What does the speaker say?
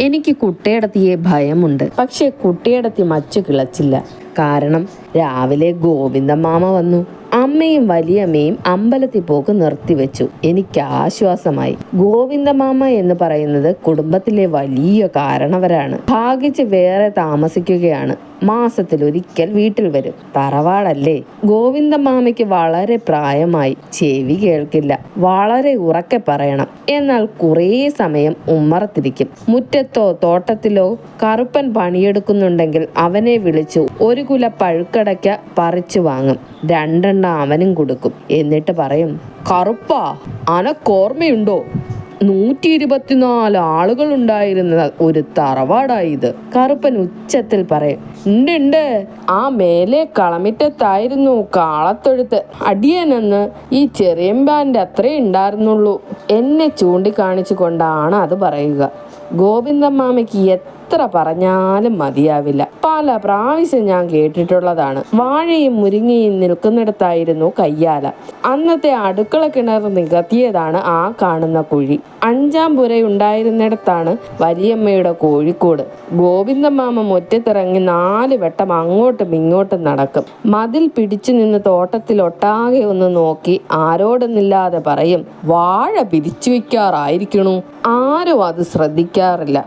എനിക്ക് കുട്ടിയടത്തിയെ ഭയമുണ്ട്. പക്ഷെ കുട്ടിയടത്തി മച്ചു കിളച്ചില്ല. കാരണം രാവിലെ ഗോവിന്ദമാമ വന്നു. അമ്മയും വലിയമ്മയും അമ്പലത്തിൽ പോക്ക് നിർത്തിവെച്ചു. എനിക്ക് ആശ്വാസമായി. ഗോവിന്ദമാമ എന്ന് പറയുന്നത് കുടുംബത്തിലെ വലിയ കാരണവരാണ്. ഭാഗിച്ച് വേറെ താമസിക്കുകയാണ്. മാസത്തിലൊരിക്കൽ വീട്ടിൽ വരും. തറവാടല്ലേ. ഗോവിന്ദമാമയ്ക്ക് വളരെ പ്രായമായി. ചെവി കേൾക്കില്ല. വളരെ ഉറക്കെ പറയണം. എന്നാൽ കുറേ സമയം ഉമ്മറത്തിരിക്കും. മുറ്റത്തോ തോട്ടത്തിലോ കറുപ്പൻ പണിയെടുക്കുന്നുണ്ടെങ്കിൽ അവനെ വിളിച്ചു ഒരു കുല പഴുക്കടയ്ക്ക പറിച്ചു വാങ്ങും. രണ്ടെണ്ണം അവനും കൊടുക്കും. എന്നിട്ട് പറയും, കറുപ്പാ, അനക്കോർമ്മയുണ്ടോ? 124 ആളുകൾ ഉണ്ടായിരുന്ന ഒരു തറവാടായത്. കറുപ്പൻ ഉച്ചത്തിൽ പറയും, ഉണ്ട്. ആ മേലെ കളമിറ്റത്തായിരുന്നു കാളത്തൊഴുത്ത്. അടിയനെന്ന് ഈ ചെറിയമ്പാൻ്റെ അത്രേ ഉണ്ടായിരുന്നുള്ളൂ. എന്നെ ചൂണ്ടിക്കാണിച്ചു കൊണ്ടാണ് അത് പറയുക. ഗോവിന്ദമാമയ്ക്ക് എത്ര പറഞ്ഞാലും മതിയാവില്ല. പല പ്രാവശ്യം ഞാൻ കേട്ടിട്ടുള്ളതാണ്. വാഴയും മുരിങ്ങയും നിൽക്കുന്നിടത്തായിരുന്നു കയ്യാല. അന്നത്തെ അടുക്കള കിണർ നികത്തിയതാണ് ആ കാണുന്ന കുഴി. 5-ാം പുരയുണ്ടായിരുന്നിടത്താണ് വലിയമ്മയുടെ കോഴിക്കോട്. ഗോവിന്ദമാമ മുറ്റത്തിറങ്ങി 4 വട്ടം അങ്ങോട്ടും ഇങ്ങോട്ടും നടക്കും. മതിൽ പിടിച്ചു നിന്ന് തോട്ടത്തിലൊട്ടാകെ ഒന്ന് നോക്കി ആരോടൊന്നില്ലാതെ പറയും, വാഴ പിരിച്ചു വയ്ക്കാറായിരിക്കണു. ആരും അത് ശ്രദ്ധിക്കാറില്ല.